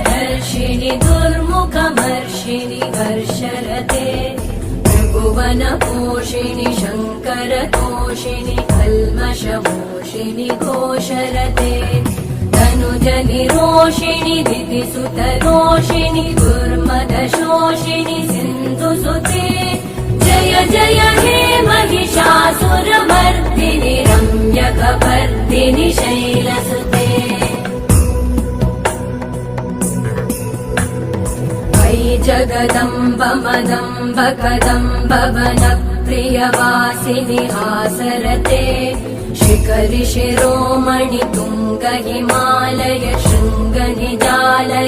धर्षिणि दुर्मुखमर्षिणि हर्षरते त्रिभुवनपोषिणि शङ्करतोषिणि कल्मषमोषिणि घोषरते तनुजनिरोषिणि दितिसुतरोषिणि दुर्मदशोषिणि सिन्धुसुते जय जय हे महिषासुरमर्दिनि रम्यकपर्दिनि शैलसुते जगदम्ब मदम्ब कदम्ब वनप्रियवासिनि हासरते शिखरि शिरोमणि तुङ्ग हिमालय शृङ्ग निजालय